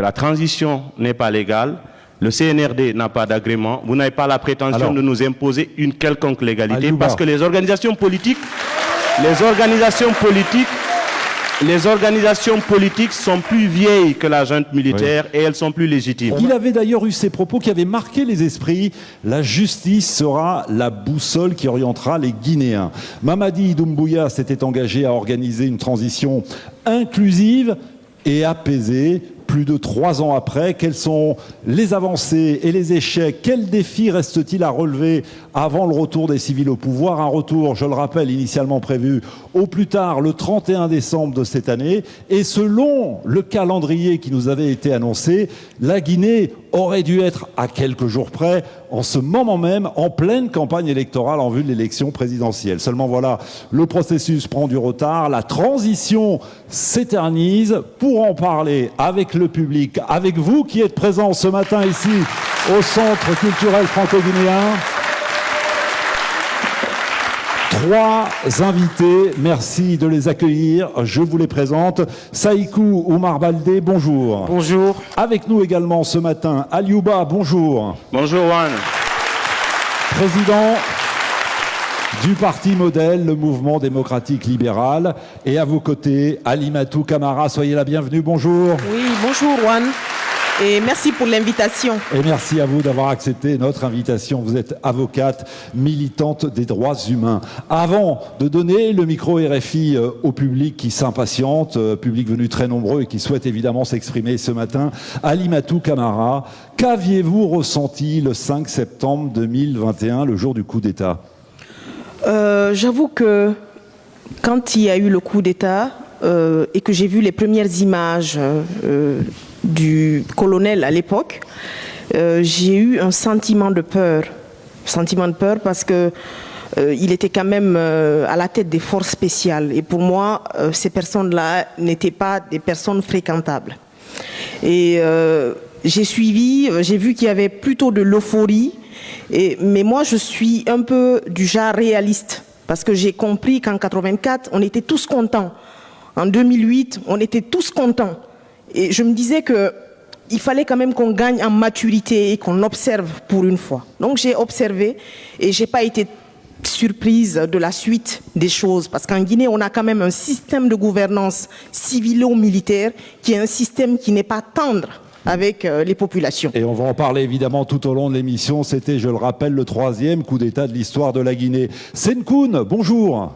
La transition n'est pas légale. Le CNRD n'a pas d'agrément. Vous n'avez pas la prétention de nous imposer une quelconque légalité parce que les organisations politiques sont plus vieilles que la junte militaire et elles sont plus légitimes. Il avait d'ailleurs eu ces propos qui avaient marqué les esprits. La justice sera la boussole qui orientera les Guinéens. Mamadi Doumbouya s'était engagé à organiser une transition inclusive et apaisée. Plus de 3 ans après, quelles sont les avancées et les échecs? Quels défis reste-t-il à relever avant le retour des civils au pouvoir? Un retour, je le rappelle, initialement prévu au plus tard le 31 décembre de cette année. Et selon le calendrier qui nous avait été annoncé, la Guinée aurait dû être à quelques jours près, en ce moment même, en pleine campagne électorale en vue de l'élection présidentielle. Seulement voilà, le processus prend du retard, la transition s'éternise. Pour en parler avec le public, avec vous qui êtes présents ce matin ici au Centre culturel franco-guinéen, 3 invités, merci de les accueillir. Je vous les présente. Saïkou Oumar Baldé, bonjour. Bonjour. Avec nous également ce matin, Aliouba, bonjour. Bonjour Juan. Président du parti modèle, le mouvement démocratique libéral. Et à vos côtés, Alimatou Camara, soyez la bienvenue, bonjour. Oui, bonjour Juan. Et merci pour l'invitation. Et merci à vous d'avoir accepté notre invitation. Vous êtes avocate, militante des droits humains. Avant de donner le micro RFI au public qui s'impatiente, public venu très nombreux et qui souhaite évidemment s'exprimer ce matin, Alimatou Camara, qu'aviez-vous ressenti le 5 septembre 2021, le jour du coup d'État? J'avoue que quand il y a eu le coup d'État et que j'ai vu les premières images du colonel à l'époque, j'ai eu un sentiment de peur. Parce que il était quand même à la tête des forces spéciales. Et pour moi, ces personnes-là n'étaient pas des personnes fréquentables. Et j'ai suivi, j'ai vu qu'il y avait plutôt de l'euphorie. Mais moi, je suis un peu du genre réaliste. Parce que j'ai compris qu'en 84, on était tous contents. En 2008, on était tous contents. Et je me disais qu'il fallait quand même qu'on gagne en maturité et qu'on observe pour une fois. Donc j'ai observé et je n'ai pas été surprise de la suite des choses. Parce qu'en Guinée, on a quand même un système de gouvernance civilo-militaire qui est un système qui n'est pas tendre avec les populations. Et on va en parler évidemment tout au long de l'émission. C'était, je le rappelle, le 3e coup d'État de l'histoire de la Guinée. Senkoun, bonjour.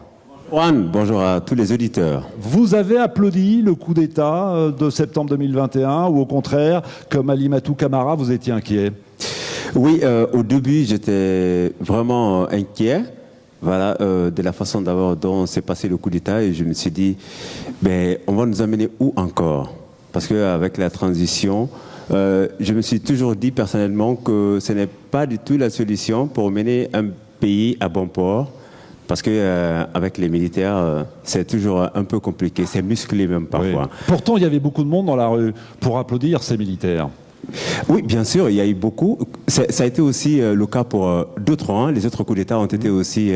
Juan, bonjour à tous les auditeurs. Vous avez applaudi le coup d'État de septembre 2021 ou au contraire, comme Alimatou Camara, vous étiez inquiet? Oui, au début, j'étais vraiment inquiet. Voilà, de la façon d'abord dont s'est passé le coup d'État et je me suis dit, ben, on va nous amener où encore? Parce qu'avec la transition, je me suis toujours dit personnellement que ce n'est pas du tout la solution pour mener un pays à bon port. Parce que avec les militaires, c'est toujours un peu compliqué, c'est musclé même parfois. Oui. Pourtant, il y avait beaucoup de monde dans la rue pour applaudir ces militaires. Oui, bien sûr, il y a eu beaucoup. Ça a été aussi le cas pour d'autres. Hein. Les autres coups d'État ont été aussi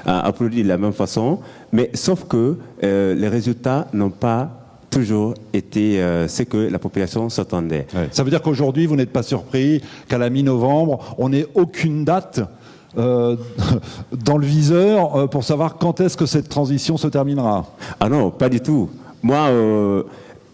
applaudis de la même façon. Mais sauf que les résultats n'ont pas toujours été ce que la population s'attendait. Ouais. Ça veut dire qu'aujourd'hui, vous n'êtes pas surpris qu'à la mi-novembre, on n'ait aucune date dans le viseur pour savoir quand est-ce que cette transition se terminera? Ah non, pas du tout. Moi,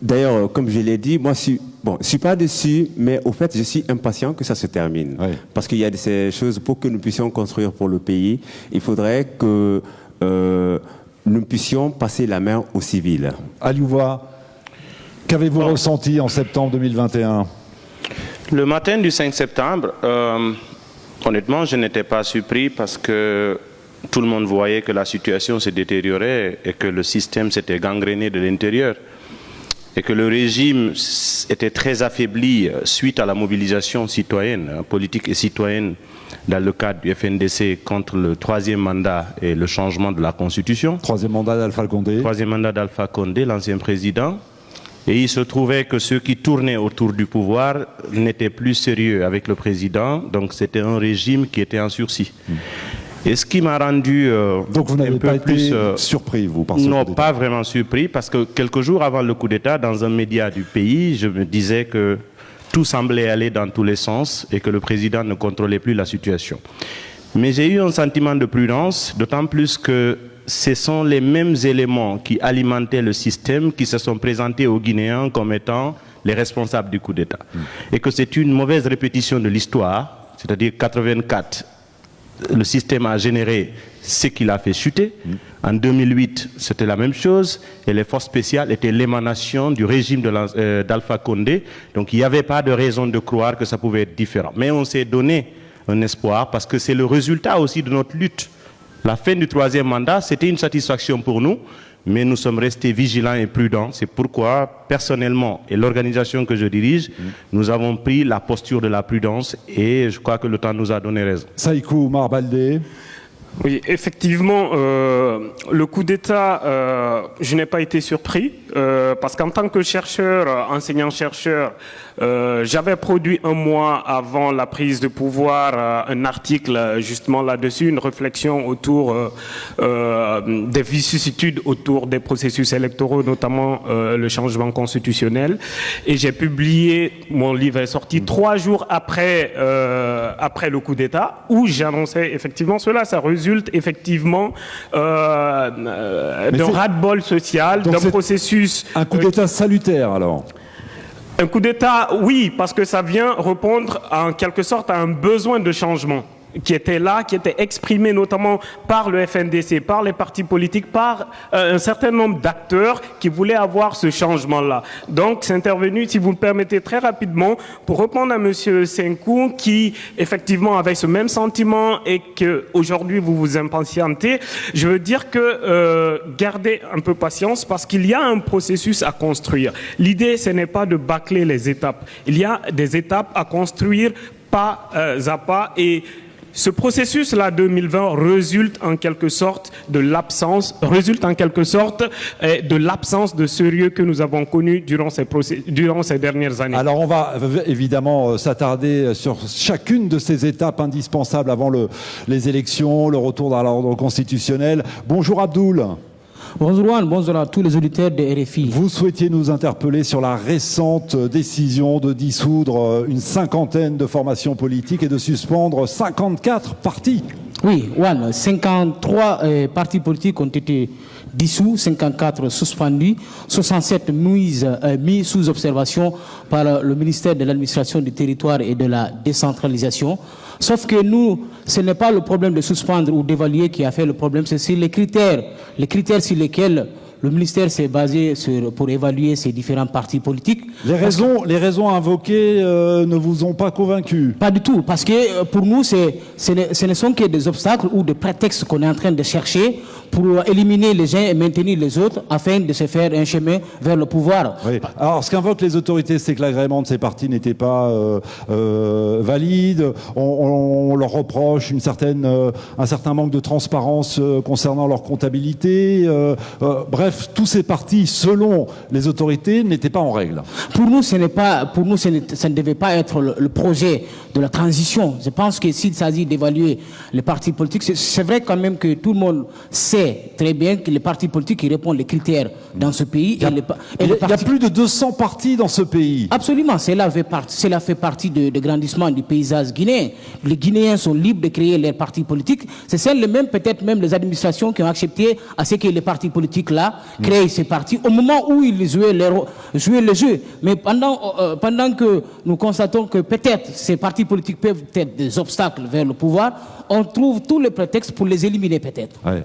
d'ailleurs, comme je l'ai dit, moi, je suis pas déçu, mais au fait, je suis impatient que ça se termine. Oui. Parce qu'il y a ces choses pour que nous puissions construire pour le pays. Il faudrait que nous puissions passer la main aux civils. Aliouba, qu'avez-vous ressenti en septembre 2021? Le matin du 5 septembre, honnêtement, je n'étais pas surpris parce que tout le monde voyait que la situation se détériorait et que le système s'était gangréné de l'intérieur et que le régime était très affaibli suite à la mobilisation citoyenne, politique et citoyenne dans le cadre du FNDC contre le 3e mandat et le changement de la Constitution. 3e mandat d'Alpha Condé. 3e mandat d'Alpha Condé, l'ancien président. Et il se trouvait que ceux qui tournaient autour du pouvoir n'étaient plus sérieux avec le président, donc c'était un régime qui était en sursis. Et ce qui m'a rendu Donc vous n'avez un peu pas été plus surpris, vous, par ce non, coup d'État? pas vraiment surpris, parce que quelques jours avant le coup d'État, dans un média du pays, je me disais que tout semblait aller dans tous les sens et que le président ne contrôlait plus la situation. Mais j'ai eu un sentiment de prudence, d'autant plus que ce sont les mêmes éléments qui alimentaient le système qui se sont présentés aux Guinéens comme étant les responsables du coup d'État. Et que c'est une mauvaise répétition de l'histoire, c'est-à-dire 84, le système a généré ce qu'il a fait chuter. En 2008, c'était la même chose, et les forces spéciales étaient l'émanation du régime d'Alpha Condé, donc il n'y avait pas de raison de croire que ça pouvait être différent. Mais on s'est donné un espoir, parce que c'est le résultat aussi de notre lutte. La fin du 3e mandat, c'était une satisfaction pour nous, mais nous sommes restés vigilants et prudents. C'est pourquoi, personnellement, et l'organisation que je dirige, nous avons pris la posture de la prudence, et je crois que le temps nous a donné raison. Saïkou Oumar Baldé. Oui, effectivement, le coup d'État, je n'ai pas été surpris, parce qu'en tant que chercheur, enseignant-chercheur, j'avais produit un mois avant la prise de pouvoir un article justement là-dessus, une réflexion autour des vicissitudes autour des processus électoraux, notamment le changement constitutionnel. Et j'ai publié, mon livre est sorti 3 jours après le coup d'État, où j'annonçais effectivement cela. Ça résulte effectivement d'un ras-le-bol social, d'un processus... Un coup d'État salutaire, alors? Un coup d'État, oui, parce que ça vient répondre en quelque sorte à un besoin de changement qui était là, qui était exprimé notamment par le FNDC, par les partis politiques, par un certain nombre d'acteurs qui voulaient avoir ce changement-là. Donc, c'est intervenu, si vous me permettez, très rapidement, pour répondre à M. Senkou, qui, effectivement, avait ce même sentiment et qu'aujourd'hui, vous vous impatientez. Je veux dire que gardez un peu patience, parce qu'il y a un processus à construire. L'idée, ce n'est pas de bâcler les étapes. Il y a des étapes à construire pas à pas, et ce processus-là 2020 résulte en quelque sorte de l'absence de sérieux que nous avons connu durant ces dernières années. Alors on va évidemment s'attarder sur chacune de ces étapes indispensables avant les élections, le retour dans l'ordre constitutionnel. Bonjour Abdoul. Bonjour Juan, bonjour à tous les auditeurs de RFI. Vous souhaitiez nous interpeller sur la récente décision de dissoudre une 50aine de formations politiques et de suspendre 54 partis. Oui, Juan, 53 partis politiques ont été dissous, 54 suspendus, 67 mis sous observation par le ministère de l'administration du territoire et de la décentralisation. Sauf que nous, ce n'est pas le problème de suspendre ou d'évaluer qui a fait le problème, c'est sur les critères sur lesquels le ministère s'est basé pour évaluer ces différents partis politiques. Les raisons invoquées ne vous ont pas convaincu? Pas du tout, parce que pour nous, ce ne sont que des obstacles ou des prétextes qu'on est en train de chercher pour éliminer les uns et maintenir les autres afin de se faire un chemin vers le pouvoir. Oui. Alors, ce qu'invoquent les autorités, c'est que l'agrément de ces partis n'était pas valide. On leur reproche un certain manque de transparence concernant leur comptabilité. Bref, tous ces partis, selon les autorités, n'étaient pas en règle. Pour nous, ça ne devait pas être le projet de la transition. Je pense que s'il s'agit d'évaluer les partis politiques, c'est vrai quand même que tout le monde sait très bien que les partis politiques qui répondent les critères dans ce pays. Il y a plus de 200 partis dans ce pays. Absolument, cela fait partie de grandissement du paysage guinéen. Les Guinéens sont libres de créer leurs partis politiques. C'est peut-être même les administrations qui ont accepté à ce que les partis politiques là créent ces partis au moment où ils jouaient le jeu. Mais pendant que nous constatons que peut-être ces partis politiques peuvent être des obstacles vers le pouvoir, on trouve tous les prétextes pour les éliminer peut-être. Ouais.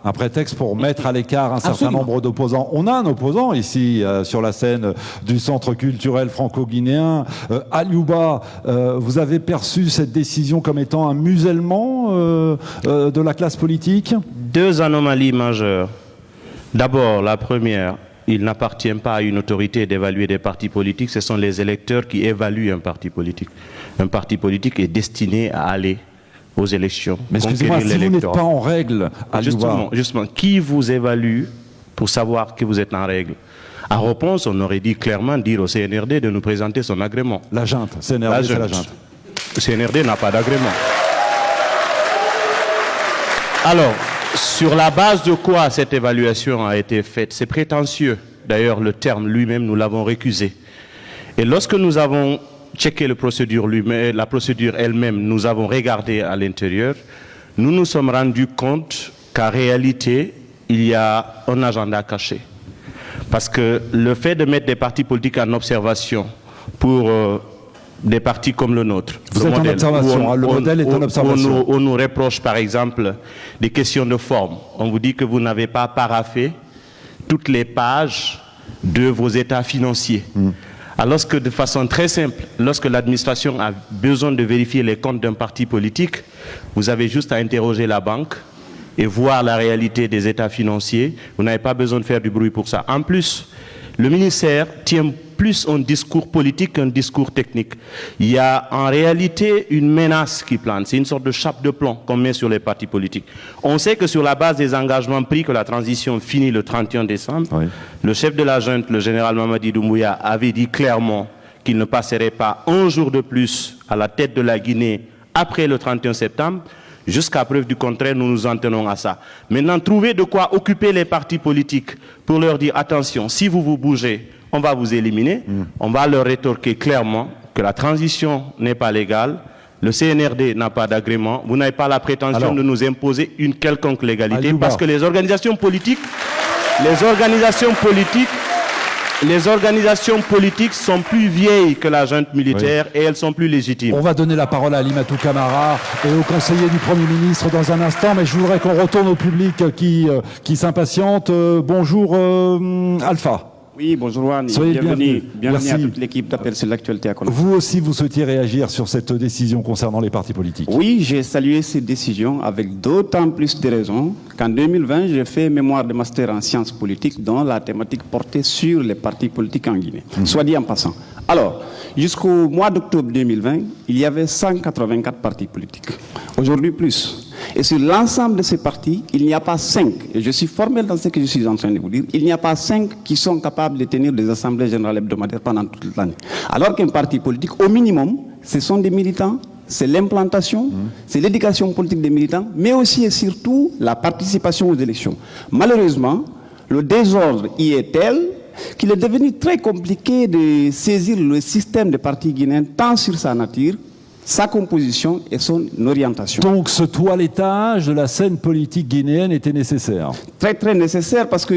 Un prétexte pour mettre à l'écart un certain nombre d'opposants. On a un opposant ici sur la scène du Centre culturel franco-guinéen. Aliouba, vous avez perçu cette décision comme étant un musellement de la classe politique? 2 anomalies majeures. D'abord, la première, il n'appartient pas à une autorité d'évaluer des partis politiques, ce sont les électeurs qui évaluent un parti politique. Un parti politique est destiné à aller aux élections. Mais excusez-moi, si vous n'êtes pas en règle, justement, qui vous évalue pour savoir que vous êtes en règle? À réponse, on aurait dit clairement dire au CNRD de nous présenter son agrément. La junte, CNRD, c'est la junte. Le CNRD n'a pas d'agrément. Alors, sur la base de quoi cette évaluation a été faite? C'est prétentieux. D'ailleurs, le terme lui-même, nous l'avons récusé. Et lorsque nous avons checké la procédure elle-même, nous avons regardé à l'intérieur, nous nous sommes rendus compte qu'en réalité, il y a un agenda caché. Parce que le fait de mettre des partis politiques en observation pour des partis comme le nôtre, vous êtes en observation, le modèle est en observation. On nous reproche par exemple des questions de forme. On vous dit que vous n'avez pas paraphé toutes les pages de vos états financiers. Alors que de façon très simple, lorsque l'administration a besoin de vérifier les comptes d'un parti politique, vous avez juste à interroger la banque et voir la réalité des états financiers. Vous n'avez pas besoin de faire du bruit pour ça. En plus, le ministère tient plus un discours politique qu'un discours technique. Il y a en réalité une menace qui plane. C'est une sorte de chape de plomb qu'on met sur les partis politiques. On sait que sur la base des engagements pris, que la transition finit le 31 décembre, oui. Le chef de la junte, le général Mamadi Doumbouya, avait dit clairement qu'il ne passerait pas un jour de plus à la tête de la Guinée après le 31 septembre. Jusqu'à preuve du contraire, nous nous en tenons à ça. Maintenant, trouver de quoi occuper les partis politiques pour leur dire attention, si vous vous bougez, on va vous éliminer. On va leur rétorquer clairement que la transition n'est pas légale, le CNRD n'a pas d'agrément, vous n'avez pas la prétention de nous imposer une quelconque légalité parce que les organisations politiques sont plus vieilles que la junte militaire et elles sont plus légitimes. On va donner la parole à Alimatou Camara et au conseiller du Premier ministre dans un instant, mais je voudrais qu'on retourne au public qui s'impatiente. Bonjour Alpha. Oui, bonjour Juan, bienvenue à toute l'équipe d'Appel sur l'actualité à Conakry. Vous aussi, vous souhaitiez réagir sur cette décision concernant les partis politiques? Oui, j'ai salué cette décision avec d'autant plus de raisons qu'en 2020, j'ai fait mémoire de master en sciences politiques dont la thématique portait sur les partis politiques en Guinée. Soit dit en passant. Alors, jusqu'au mois d'octobre 2020, il y avait 184 partis politiques. Aujourd'hui, plus. Et sur l'ensemble de ces partis, il n'y a pas 5, et je suis formel dans ce que je suis en train de vous dire, il n'y a pas 5 qui sont capables de tenir des assemblées générales hebdomadaires pendant toute l'année. Alors qu'un parti politique, au minimum, ce sont des militants, c'est l'implantation, c'est l'éducation politique des militants, mais aussi et surtout la participation aux élections. Malheureusement, le désordre y est tel qu'il est devenu très compliqué de saisir le système des partis guinéens, tant sur sa nature, sa composition et son orientation. Donc ce toilettage de la scène politique guinéenne était nécessaire? Très très nécessaire parce que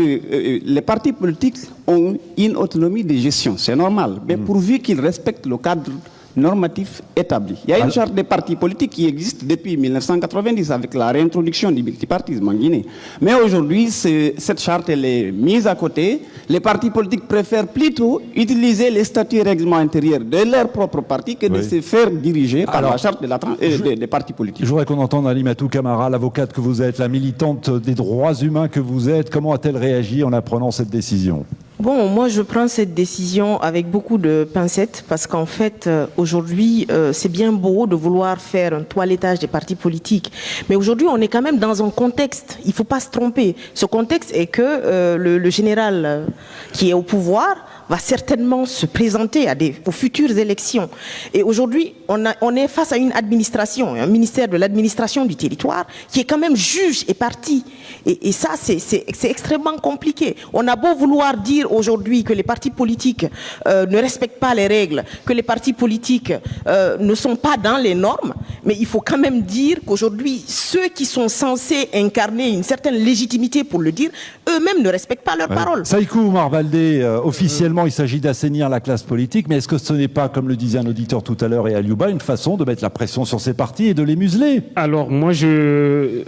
les partis politiques ont une autonomie de gestion, c'est normal, mais pourvu qu'ils respectent le cadre normatif établi. Il y a une charte des partis politiques qui existe depuis 1990 avec la réintroduction du multipartisme en Guinée. Mais aujourd'hui, cette charte elle est mise à côté. Les partis politiques préfèrent plutôt utiliser les statuts et règlements intérieurs de leur propre parti que de se faire diriger par la charte des partis politiques. Je voudrais qu'on entende Alimatou Camara, l'avocate que vous êtes, la militante des droits humains que vous êtes. Comment a-t-elle réagi en apprenant cette décision? Bon, moi je prends cette décision avec beaucoup de pincettes parce qu'en fait, aujourd'hui, c'est bien beau de vouloir faire un toilettage des partis politiques. Mais aujourd'hui, on est quand même dans un contexte, il ne faut pas se tromper. Ce contexte est que le général qui est au pouvoir va certainement se présenter aux futures élections. Et aujourd'hui, on est face à une administration, un ministère de l'administration du territoire qui est quand même juge et parti. Et ça, c'est extrêmement compliqué. On a beau vouloir dire aujourd'hui que les partis politiques ne respectent pas les règles, que les partis politiques ne sont pas dans les normes, mais il faut quand même dire qu'aujourd'hui, ceux qui sont censés incarner une certaine légitimité pour le dire, eux-mêmes ne respectent pas leurs paroles. Saïkou Oumar Baldé, officiellement, il s'agit d'assainir la classe politique, mais est-ce que ce n'est pas, comme le disait un auditeur tout à l'heure et Aliouba, une façon de mettre la pression sur ces partis et de les museler? Alors moi je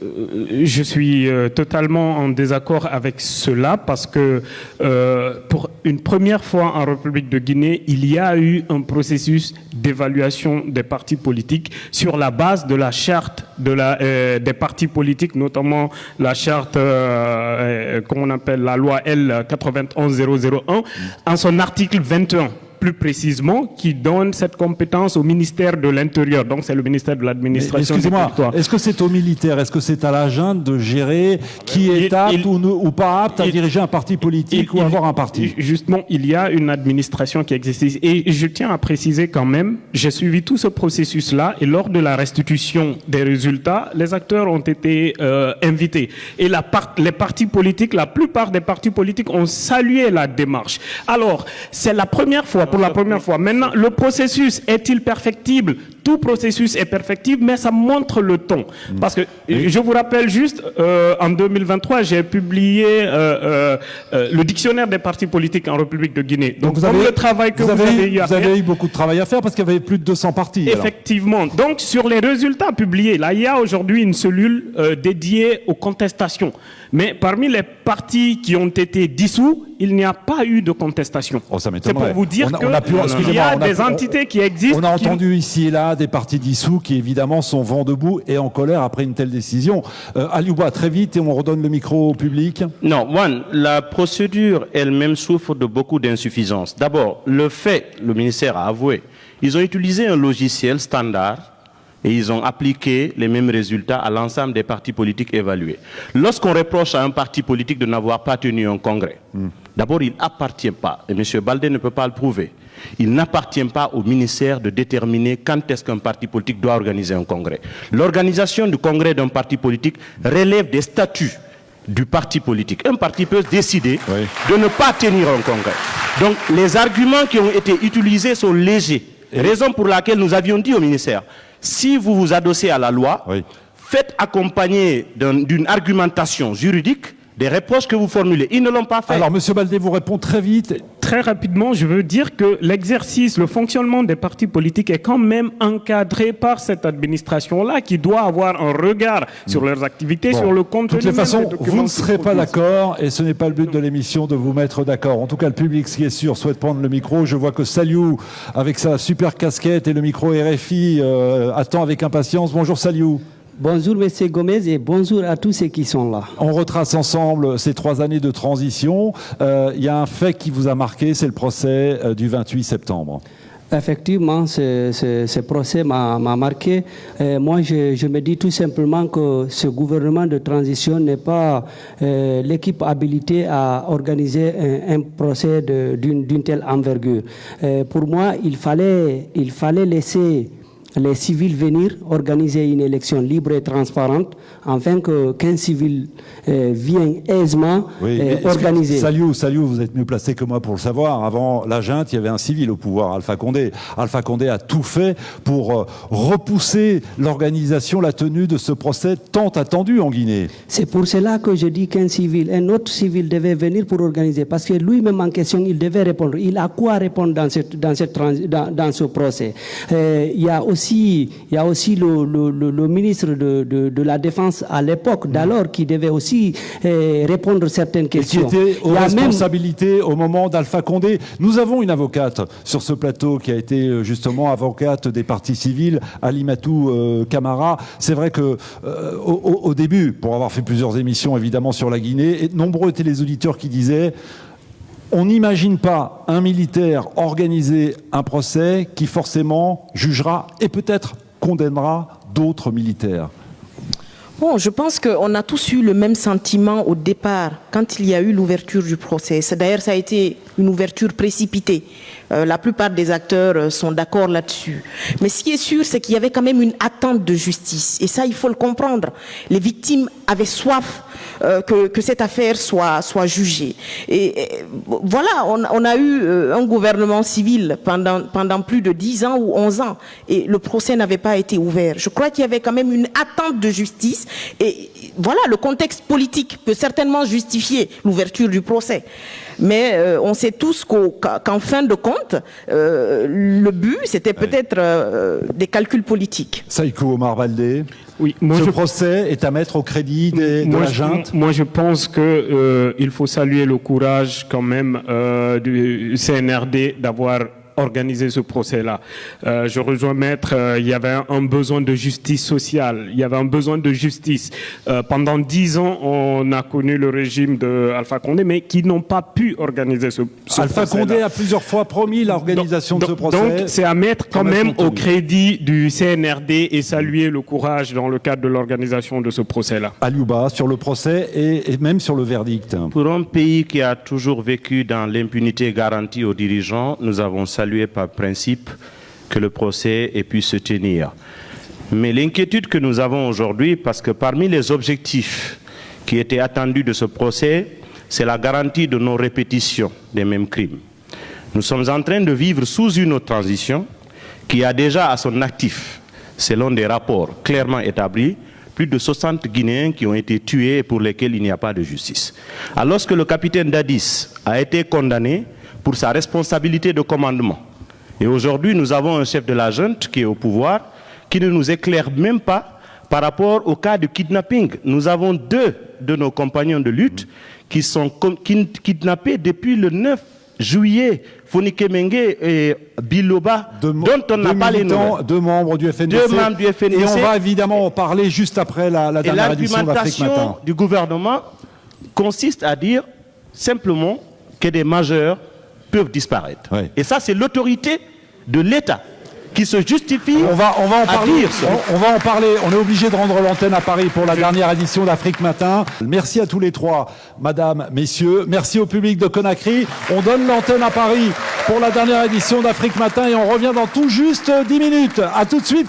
suis totalement en désaccord avec cela parce que pour une première fois en République de Guinée, il y a eu un processus d'évaluation des partis politiques sur la base de la charte des partis politiques, notamment la charte qu'on appelle la loi L 91 001, en son article 21. plus précisément, qui donne cette compétence au ministère de l'Intérieur. Donc c'est le ministère de l'Administration. Excusez-moi, est-ce que c'est aux militaires, est-ce que c'est à la junte de gérer qui est apte ou pas apte à diriger un parti politique ou avoir un parti? Justement, il y a une administration qui existe. Et je tiens à préciser quand même, j'ai suivi tout ce processus-là et lors de la restitution des résultats, les acteurs ont été invités. Et les partis politiques, la plupart des partis politiques ont salué la démarche. Alors, c'est la première fois, pour la première fois. Maintenant, le processus est-il perfectible? Tout processus est perfectible, mais ça montre le ton. Parce que, je vous rappelle juste, en 2023, j'ai publié le dictionnaire des partis politiques en République de Guinée. Donc, le travail que vous avez eu beaucoup de travail à faire parce qu'il y avait plus de 200 partis. Effectivement. Alors. Donc, sur les résultats publiés, là, il y a aujourd'hui une cellule dédiée aux contestations. Mais parmi les partis qui ont été dissous, il n'y a pas eu de contestation. Oh, ça c'est pour vous dire qu'il y a des entités qui existent. On a entendu ici et là des partis dissous qui évidemment sont vent debout et en colère après une telle décision. Aliouba, très vite et on redonne le micro au public. Non, la procédure elle-même souffre de beaucoup d'insuffisances. D'abord, le ministère a avoué, ils ont utilisé un logiciel standard et ils ont appliqué les mêmes résultats à l'ensemble des partis politiques évalués. Lorsqu'on reproche à un parti politique de n'avoir pas tenu un congrès, d'abord, il n'appartient pas, et M. Baldé ne peut pas le prouver, il n'appartient pas au ministère de déterminer quand est-ce qu'un parti politique doit organiser un congrès. L'organisation du congrès d'un parti politique relève des statuts du parti politique. Un parti peut décider de ne pas tenir un congrès. Donc, les arguments qui ont été utilisés sont légers. Raison pour laquelle nous avions dit au ministère, si vous vous adossez à la loi, faites accompagner d'une argumentation juridique des reproches que vous formulez. Ils ne l'ont pas fait. Alors, M. Baldé vous répond très vite. Très rapidement, je veux dire que l'exercice, le fonctionnement des partis politiques est quand même encadré par cette administration-là qui doit avoir un regard sur leurs activités, sur le contenu. De toutes les façons, vous ne serez pas d'accord et ce n'est pas le but de l'émission de vous mettre d'accord. En tout cas, le public, ce qui est sûr, souhaite prendre le micro. Je vois que Saliou, avec sa super casquette et le micro RFI, attend avec impatience. Bonjour Saliou. Bonjour M. Gomez et bonjour à tous ceux qui sont là. On retrace ensemble ces 3 années de transition. Il y a un fait qui vous a marqué, c'est le procès du 28 septembre. Effectivement, ce procès m'a marqué. Moi, je me dis tout simplement que ce gouvernement de transition n'est pas l'équipe habilitée à organiser un procès d'une telle envergure. Pour moi, il fallait laisser les civils venir organiser une élection libre et transparente afin qu'un civil vienne aisément organiser. Saliou, vous êtes mieux placé que moi pour le savoir. Avant la junte, il y avait un civil au pouvoir, Alpha Condé. Alpha Condé a tout fait pour repousser l'organisation, la tenue de ce procès tant attendu en Guinée. C'est pour cela que je dis un autre civil devait venir pour organiser, parce que lui-même en question, il devait répondre. Il a quoi répondre dans ce procès. Il y a aussi le ministre de la Défense à l'époque d'alors qui devait aussi répondre certaines questions. Et qui était aux responsabilités au moment d'Alpha Condé. Nous avons une avocate sur ce plateau qui a été justement avocate des partis civils, Alimatou Camara. C'est vrai que au début, pour avoir fait plusieurs émissions évidemment sur la Guinée, et nombreux étaient les auditeurs qui disaient: on n'imagine pas un militaire organiser un procès qui forcément jugera et peut-être condamnera d'autres militaires. Bon, je pense qu'on a tous eu le même sentiment au départ, quand il y a eu l'ouverture du procès. D'ailleurs, ça a été une ouverture précipitée. La plupart des acteurs sont d'accord là-dessus. Mais ce qui est sûr, c'est qu'il y avait quand même une attente de justice. Et ça, il faut le comprendre. Les victimes avaient soif que cette affaire soit jugée. Et voilà, on a eu un gouvernement civil pendant plus de 10 ans ou 11 ans. Et le procès n'avait pas été ouvert. Je crois qu'il y avait quand même une attente de justice. Et voilà, le contexte politique peut certainement justifier l'ouverture du procès. Mais on sait tous qu'en fin de compte, le but, c'était peut-être des calculs politiques. Saïkou Omar Baldé, oui, ce procès est à mettre au crédit de la junte. Moi, je pense qu'il faut saluer le courage quand même du CNRD d'avoir organiser ce procès-là. Je rejoins Maître, il y avait un besoin de justice sociale, il y avait un besoin de justice. Pendant 10 ans, on a connu le régime de Alpha Condé, mais qui n'ont pas pu organiser ce Alpha Condé a plusieurs fois promis l'organisation de ce procès. Donc, c'est à mettre quand même au crédit du CNRD et saluer le courage dans le cadre de l'organisation de ce procès-là. Aliouba, sur le procès et même sur le verdict. Pour un pays qui a toujours vécu dans l'impunité garantie aux dirigeants, nous avons salué par principe que le procès ait pu se tenir. Mais l'inquiétude que nous avons aujourd'hui, parce que parmi les objectifs qui étaient attendus de ce procès, c'est la garantie de non-répétition des mêmes crimes. Nous sommes en train de vivre sous une autre transition qui a déjà à son actif, selon des rapports clairement établis, plus de 60 Guinéens qui ont été tués et pour lesquels il n'y a pas de justice. Alors que le capitaine Dadis a été condamné pour sa responsabilité de commandement. Et aujourd'hui, nous avons un chef de la junte qui est au pouvoir, qui ne nous éclaire même pas par rapport au cas de kidnapping. Nous avons 2 de nos compagnons de lutte qui sont kidnappés depuis le 9 juillet. Fonike Mengue et Biloba, dont on n'a pas les noms. 2 membres du FNDC. 2 membres du FNDC. Et on va évidemment en parler juste après la dernière édition d'Afrique Matin. L'argumentation du gouvernement consiste à dire simplement que des majeurs peuvent disparaître. Oui. Et ça, c'est l'autorité de l'État qui se justifie. On va en parler. Dire on va en parler. On est obligé de rendre l'antenne à Paris pour la dernière édition d'Afrique Matin. Merci à tous les 3, madame, messieurs. Merci au public de Conakry. On donne l'antenne à Paris pour la dernière édition d'Afrique Matin et on revient dans tout juste 10 minutes. À tout de suite.